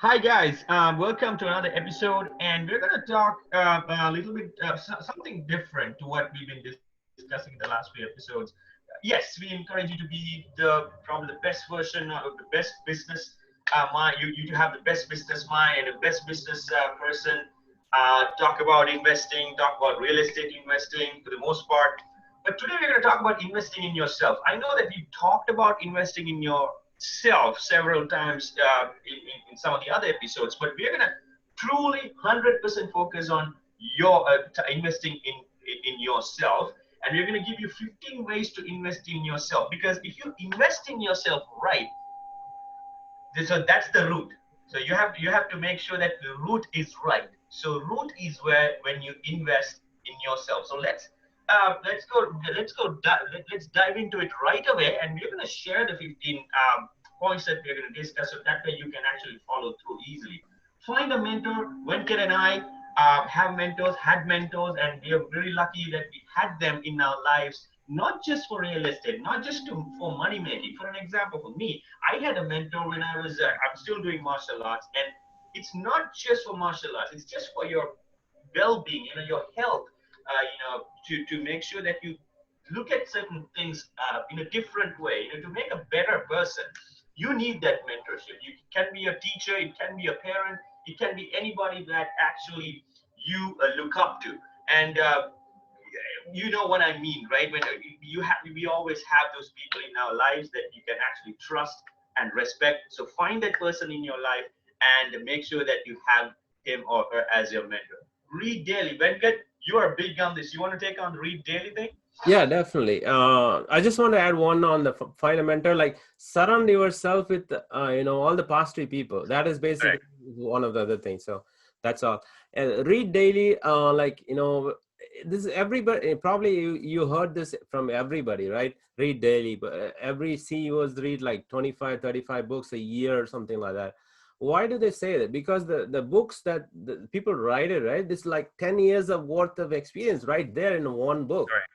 Hi guys, welcome to another episode, and we're going to talk a little bit something different to what we've been discussing in the last few episodes. Yes, we encourage you to be the probably the best version of the best business mind. You to have the best business mind and the best business person. Talk about investing, talk about real estate investing for the most part. But today we're going to talk about investing in yourself. I know that we talked about investing in yourself several times in some of the other episodes, but we're going to truly 100% focus on your investing in yourself. And we're going to give you 15 ways to invest in yourself, because if you invest in yourself right, so that's the root. So you have to make sure that the root is right. So root is where when you invest in yourself. So let's dive into it right away, and we're going to share the 15 points that we're going to discuss, so that way you can actually follow through easily. Find a mentor. Venkat and I have mentors, had mentors, and we are very lucky that we had them in our lives, not just for real estate, not just for money making. For an example, for me, I had a mentor when I'm still doing martial arts, and it's not just for martial arts, it's just for your well-being, your health, to make sure that you look at certain things in a different way, to make a better person. You need that mentorship. You can be a teacher, it can be a parent, it can be anybody that actually you look up to. And you know what I mean, right? When we always have those people in our lives that you can actually trust and respect. So find that person in your life and make sure that you have him or her as your mentor. Read daily. Venkat, you are big on this. You want to take on the read daily thing? Yeah, definitely. I just want to add one on the find a mentor. Like surround yourself with all the positive people. That is basically Correct. one of the other things. So that's all. Read daily. This is everybody. Probably you heard this from everybody, right? Read daily. But every CEOs read like 25, 35 books a year or something like that. Why do they say that? Because the books that the people write it, right? This is like 10 years of worth of experience right there in one book. Correct.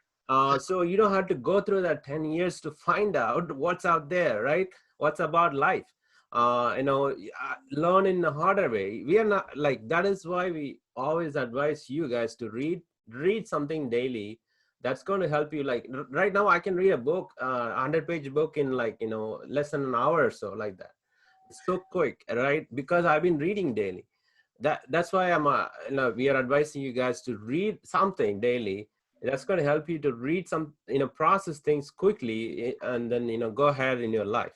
So you don't have to go through that 10 years to find out what's out there, right? What's about life. Learn in a harder way. We are not like, that is why we always advise you guys to read something daily. That's going to help you. Like right now, I can read a book, 100-page book in like, less than an hour or so, like that. It's so quick, right? Because I've been reading daily. That's why we are advising you guys to read something daily. That's going to help you to read some, process things quickly, and then go ahead in your life.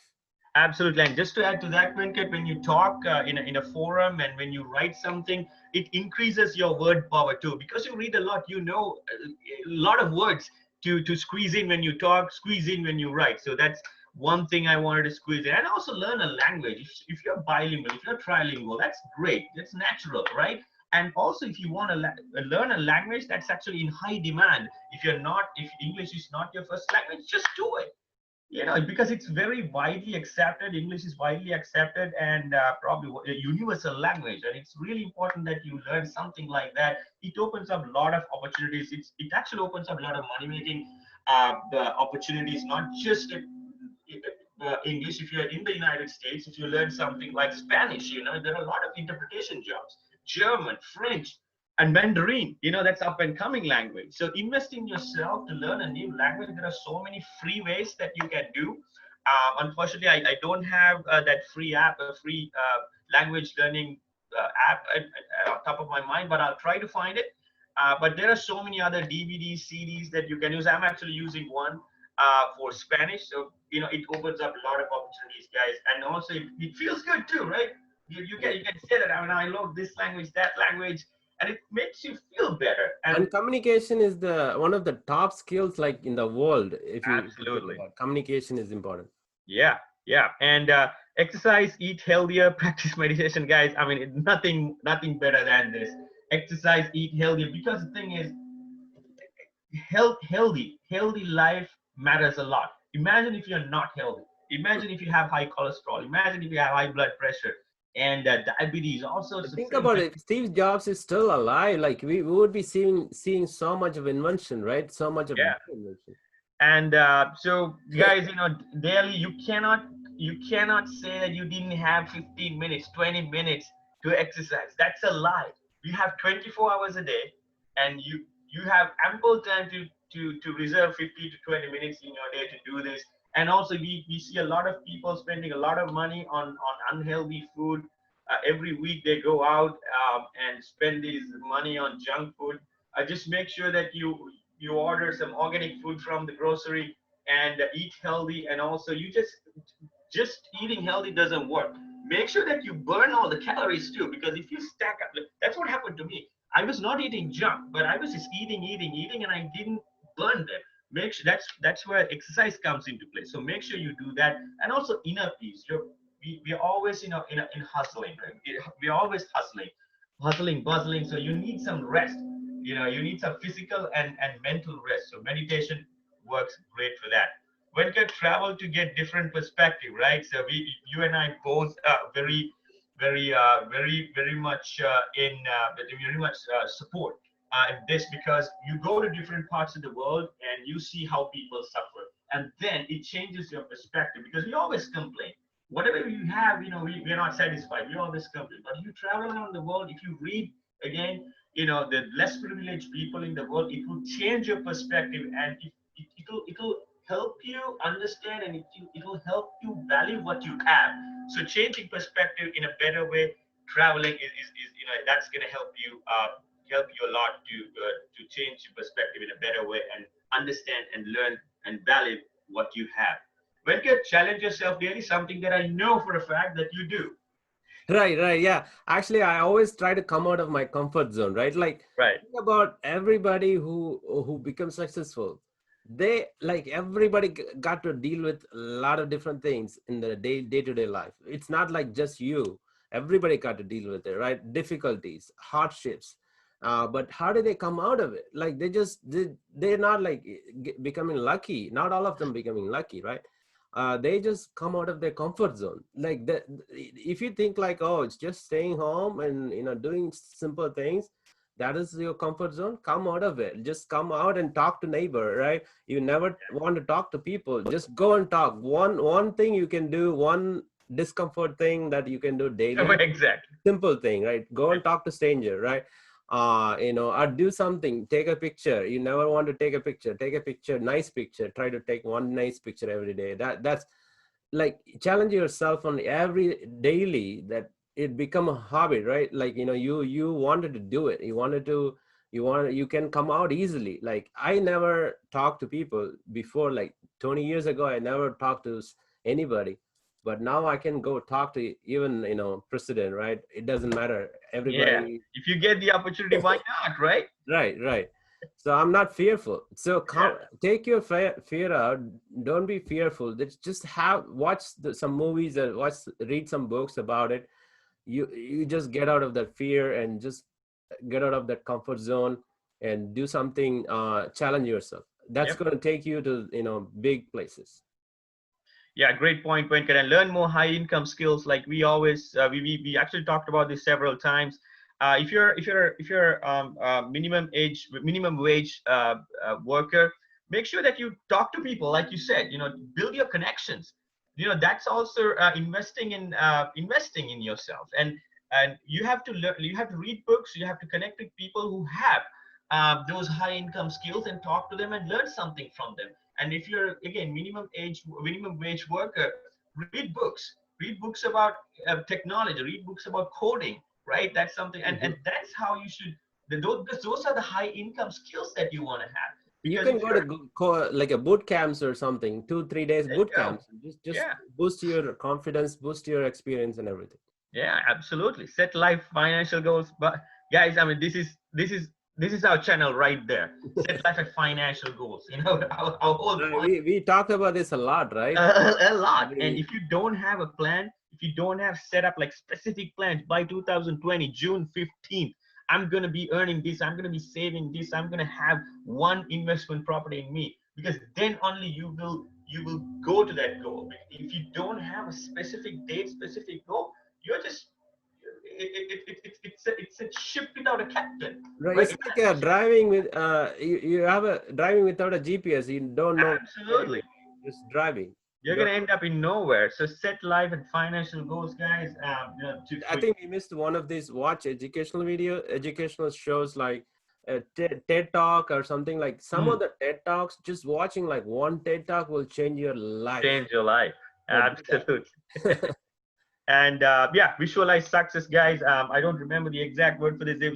Absolutely. And just to add to that, Venkat, when you talk in a forum and when you write something, it increases your word power too. Because you read a lot, you know a lot of words to squeeze in when you talk, squeeze in when you write. So that's one thing I wanted to squeeze in. And also learn a language. If you're bilingual, if you're trilingual, that's great. That's natural, right? And also, if you want to learn a language, that's actually in high demand. If English is not your first language, just do it, because it's very widely accepted. English is widely accepted and probably a universal language, and it's really important that you learn something like that. It opens up a lot of opportunities. It actually opens up a lot of money making opportunities, not just English. If you're in the United States, if you learn something like Spanish, there are a lot of interpretation jobs. German, French, and Mandarin, that's up and coming language. So invest in yourself to learn a new language. There are so many free ways that you can do. Unfortunately, I don't have that free app, a free language learning app on top of my mind, but I'll try to find it. But there are so many other DVDs, CDs that you can use. I'm actually using one for Spanish. So, it opens up a lot of opportunities, guys. And also, it feels good too, right? You can say that, I love this language, that language, and it makes you feel better. And And communication is the one of the top skills like in the world. If you think absolutely, about, communication is important. yeah, yeah. And exercise, eat healthier, practice meditation, guys. Nothing better than this. Exercise, eat healthier, because the thing is, healthy life matters a lot. Imagine if you're not healthy. Imagine if you have high cholesterol. Imagine if you have high blood pressure and diabetes, all sorts of Think things. about it. If Steve Jobs is still alive, like we would be seeing so much of invention, right? So much of Yeah. invention. And so, guys, daily, you cannot say that you didn't have 15 minutes, 20 minutes to exercise. That's a lie. You have 24 hours a day, and you have ample time to reserve 50 to 20 minutes in your day to do this. And also, we see a lot of people spending a lot of money on unhealthy food. Every week they go out and spend this money on junk food. Just make sure that you order some organic food from the grocery and eat healthy. And also, you just eating healthy doesn't work. Make sure that you burn all the calories too, because if you stack up, that's what happened to me. I was not eating junk, but I was just eating, and I didn't burn them. Make sure that's where exercise comes into play. So make sure you do that, and also inner peace. We're always in hustling, right? We're always hustling, bustling. So you need some rest. You need some physical and mental rest. So meditation works great for that. When you travel to get different perspective, right? So you and I both very much very much support this, because you go to different parts of the world and you see how people suffer, and then it changes your perspective, because we always complain. Whatever you have, we're not satisfied. We always complain. But if you travel around the world, if you read again, the less privileged people in the world, it will change your perspective, and it'll help you understand, and it will help you value what you have. So changing perspective in a better way, traveling is that's going to help you a lot to change your perspective in a better way and understand and learn and value what you have. When you challenge yourself daily, something that I know for a fact that you do. Right. Yeah. Actually, I always try to come out of my comfort zone, right? Like, Right. think about everybody who becomes successful. They like everybody got to deal with a lot of different things in the day-to-day life. It's not like just you. Everybody got to deal with it, right? Difficulties, hardships. But how do they come out of it? Like they're not like becoming lucky. Not all of them becoming lucky, right? They just come out of their comfort zone. Like that, if you think like, oh, it's just staying home and doing simple things, that is your comfort zone. Come out of it. Just come out and talk to neighbor, right? You never want to talk to people, just go and talk. One thing you can do, one discomfort thing that you can do daily, Exactly. simple thing, right? Go and talk to stranger, right? Or do something, take a picture. You never want to take a picture, nice picture. Try to take one nice picture every day. That's like challenge yourself on every daily, that it become a hobby, right? Like you wanted to do it, you can come out easily. Like I never talked to people before, like 20 years ago I never talked to anybody, but now I can go talk to even president, right? It doesn't matter, Yeah. everybody. If you get the opportunity, why not, right? Right. So I'm not fearful. So Yeah. take your fear out. Don't be fearful. Just watch some movies, and read some books about it. You just get out of that fear and just get out of that comfort zone and do something. Challenge yourself. That's Yep. going to take you to big places. Yeah, great point, Venkat. And learn more high income skills. Like we always, we actually talked about this several times. If you're minimum wage worker, make sure that you talk to people, like you said. Build your connections. That's also investing in yourself. And you have to learn. You have to read books. You have to connect with people who have those high income skills and talk to them and learn something from them. And if you're again minimum wage worker, read books about technology, read books about coding, right? That's something, and that's how you should. Those are the high income skills that you want to have. You Because can if go you're, to like a boot camps or something, 2-3 days there you boot go. camps. Just Yeah, boost your confidence, boost your experience and everything. yeah, absolutely. Set life financial goals, but guys, I mean, this is our channel right there. Set life and financial goals. Our whole Right, point. we talked about this a lot, right? A lot. And We, if you don't have a plan, if you don't have set up like specific plans by 2020 June 15th, I'm going to be earning this, I'm going to be saving this, I'm going to have one investment property in me, because then only you will go to that goal. If you don't have a specific date, specific goal, you're just it's a ship without a captain, right, right? it's like driving with you have a driving without a GPS. You don't know where you're Absolutely. going, just driving. you're gonna end up in nowhere. So set life and financial goals, guys. I think we missed one of these watch educational shows like TED Talk or something. Like some of the TED Talks, just watching like one TED Talk will change your life. Change your life. So do Absolutely. that. And yeah, visualize success, guys. I don't remember the exact word for this. There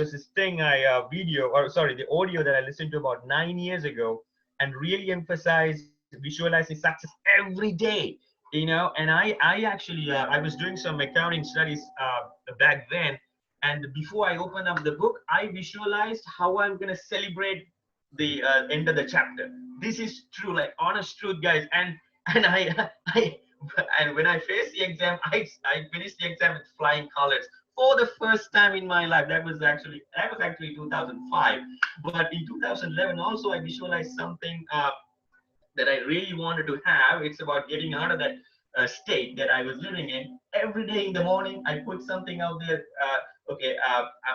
was this thing video, or sorry, the audio that I listened to about 9 years ago, and really emphasize visualizing success every day. And I actually I was doing some accounting studies back then, and before I opened up the book, I visualized how I'm gonna celebrate the end of the chapter. This is true, like honest truth, guys. And I and when I faced the exam, I finished the exam with flying colors for the first time in my life. That was actually 2005. But in 2011, also I visualized something that I really wanted to have. It's about getting out of that state that I was living in. Every day in the morning, I put something out there. Okay,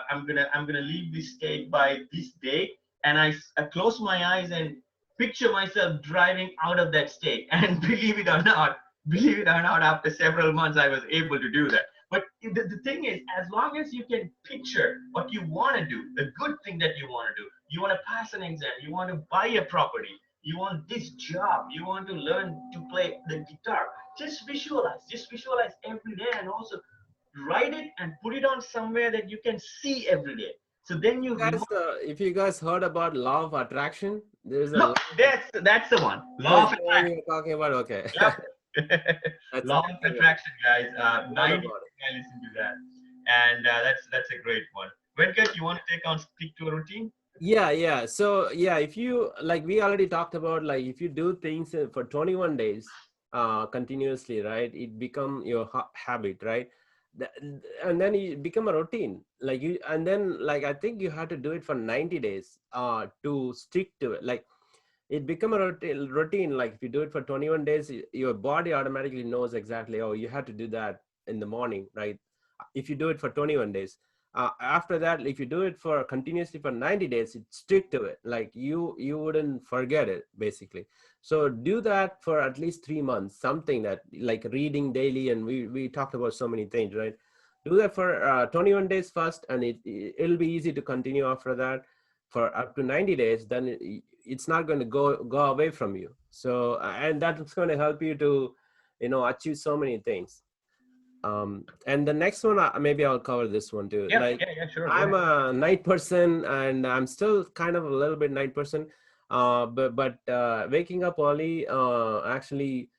I'm gonna leave this state by this day, and I close my eyes and picture myself driving out of that state. And believe it or not, after several months, I was able to do that. But the thing is, as long as you can picture what you want to do, the good thing that you want to do, you want to pass an exam, you want to buy a property, you want this job, you want to learn to play the guitar, just visualize every day, and also write it and put it on somewhere that you can see every day. So then you Guys, if you guys heard about law of attraction, there's a look, that's the one. oh, Law is of that what attraction. you're talking about? Okay. Yep. That's Law of something attraction, guys. I heard 90 about it. I listen to that, and that's a great one. Venkat, you want to stick to a routine? Yeah. So yeah, if you like, we already talked about like if you do things for 21 days continuously, right? It become your habit, right? Th- and then it become a routine. Like you, and then like I think you have to do it for 90 days to stick to it. Like it become a routine. Like if you do it for 21 days, your body automatically knows exactly, oh, you have to do that in the morning, right? If you do it for 21 days, after that, if you do it for continuously for 90 days, it stick to it. Like you wouldn't forget it basically. So do that for at least 3 months, something that like reading daily. And we talked about so many things, right? Do that for 21 days first, and it'll be easy to continue after that for up to 90 days. Then it's not going to go away from you. So and that's going to help you to achieve so many things. And the next one, maybe I'll cover this one too. Yeah, Like yeah, yeah, sure. Go I'm ahead. a night person, and I'm still kind of a little bit night person. But waking up early, actually,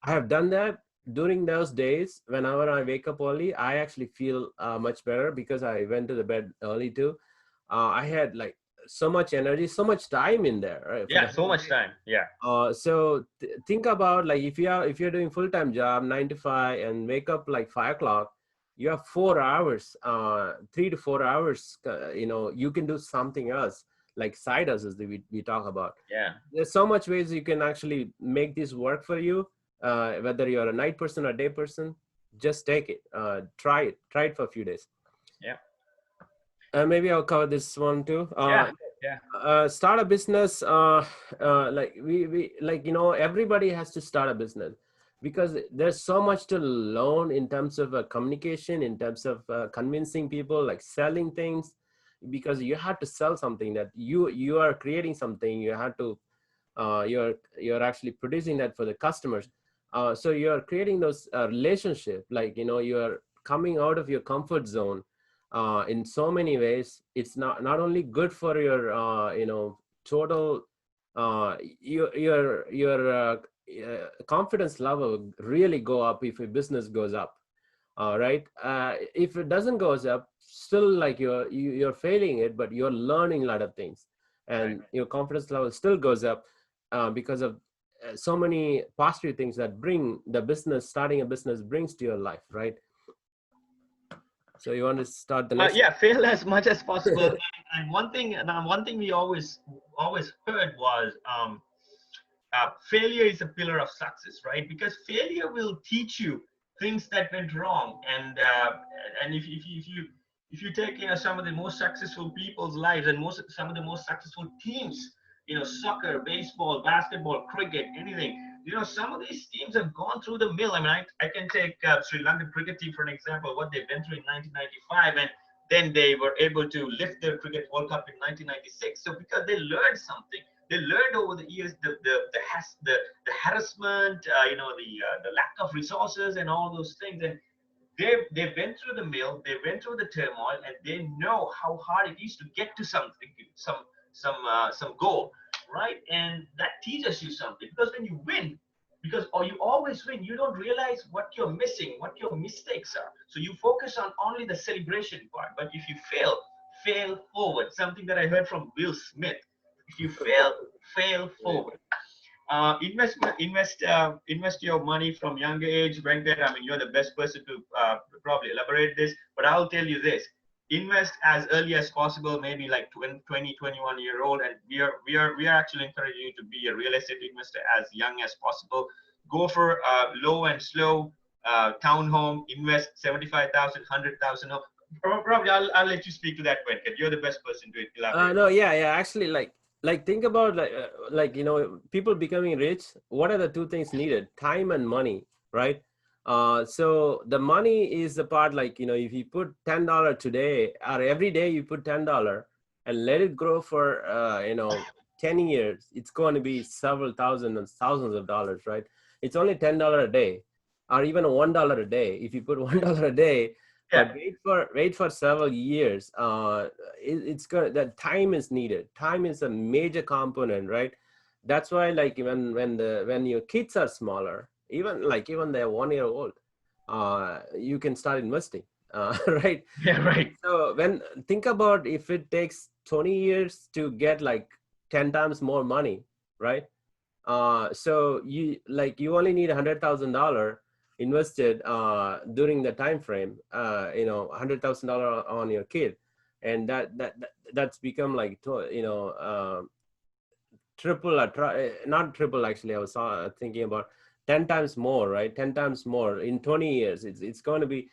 I have done that during those days. Whenever I wake up early, I actually feel much better because I went to the bed early too. I had like so much energy, so much time in there, right, for the Yeah, so whole much day. time. Yeah, So think about like if you're doing full-time job 9 to 5 and wake up like 5 o'clock, you have 4 hours, 3 to 4 hours. You can do something else like side hustles that we talk about. yeah, There's so much ways you can actually make this work for you. Whether you're a night person or day person, just take it. Try it for a few days. yeah, Maybe I'll cover this one too. yeah, yeah. Start a business. Like we like everybody has to start a business because there's so much to learn in terms of communication, in terms of convincing people, like selling things, because you have to sell something that you are creating something. You have to you're actually producing that for the customers. So you're creating those relationship, like you're coming out of your comfort zone in so many ways. It's not only good for your total confidence level really go up if a business goes up. Right. If it doesn't goes up, still like you're failing it, but you're learning a lot of things, Right. and your confidence level still goes up because of so many positive things that bring the business starting a business brings to your life, right? So you want to start the next? Yeah, fail as much as possible. And one thing we always heard was failure is a pillar of success, right? Because failure will teach you things that went wrong. And if you take some of the most successful people's lives, and some of the most successful teams, soccer, baseball, basketball, cricket, anything, some of these teams have gone through the mill. I mean, I can take Sri Lankan cricket team for an example, what they went through in 1995, and then they were able to lift their cricket World Cup in 1996. So because they learned something, they learned over the years the harassment, the lack of resources and all those things, and they went through the mill, they went through the turmoil, and they know how hard it is to get to something, some goal, right? And that teaches you something, because when you win, or you always win, you don't realize what you're missing, what your mistakes are. So you focus on only the celebration part. But if you fail forward. Something that I heard from Will Smith. If you fail forward. Invest your money from younger age. Venkat, I mean, you're the best person to probably elaborate this, but I'll tell you this: invest as early as possible, maybe like 20, 21-year-old, and we are actually encouraging you to be a real estate investor as young as possible. Go for low and slow townhome. Invest 75,000, 100,000. Probably I'll let you speak to that, Venkat. You're the best person to elaborate. No, yeah, actually, like think about people becoming rich. What are the two things needed? Time and money, right? So the money is the part, if you put $10 today, or every day you put $10 and let it grow for 10 years, it's going to be several thousand and thousands of dollars, right? It's only $10 a day, or even $1 a day. If you put $1 a day, yeah. But wait for several years. It's good. That time is needed. Time is a major component, right? That's why, like, when your kids are smaller, even they're 1 year old, you can start investing, right? Yeah, right. So think about if it takes 20 years to get like 10 times more money, right? So you only need $100,000 invested during the time frame, $100,000 on your kid, and that's become like triple, not triple actually. I was thinking about 10 times more, right? 10 times more in 20 years. It's going to be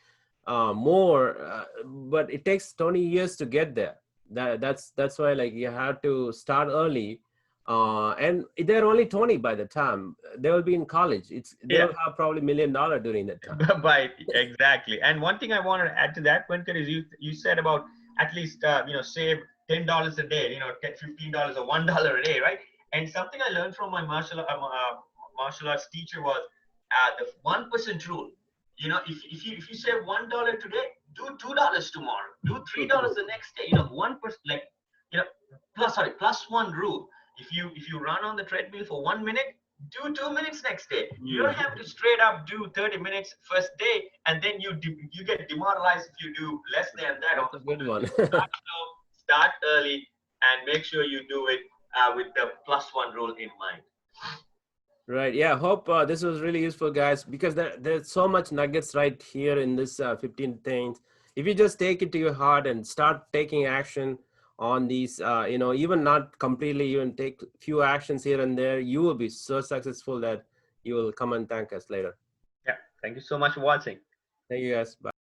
more, but it takes 20 years to get there. That's why, like, you have to start early. And they're only 20 by the time they will be in college. They'll have probably $1 million during that time. Exactly. And one thing I wanted to add to that, Venkat, is you said about at least save $10 a day, $15 or $1 a day, right? And something I learned from my martial arts teacher was the 1% rule. If you save $1 today, do $2 tomorrow, do $3 the next day. 1%, plus one rule. If you run on the treadmill for 1 minute, do 2 minutes next day. You don't have to straight up do 30 minutes first day, and then you get demoralized if you do less than that. That's a good one. Start early and make sure you do it with the +1 rule in mind. Right. Yeah. Hope this was really useful, guys, because there's so much nuggets right here in this 15 things. If you just take it to your heart and start taking action on these, even not completely, even take few actions here and there, you will be so successful that you will come and thank us later. Yeah. Thank you so much for watching. Thank you, guys. Bye.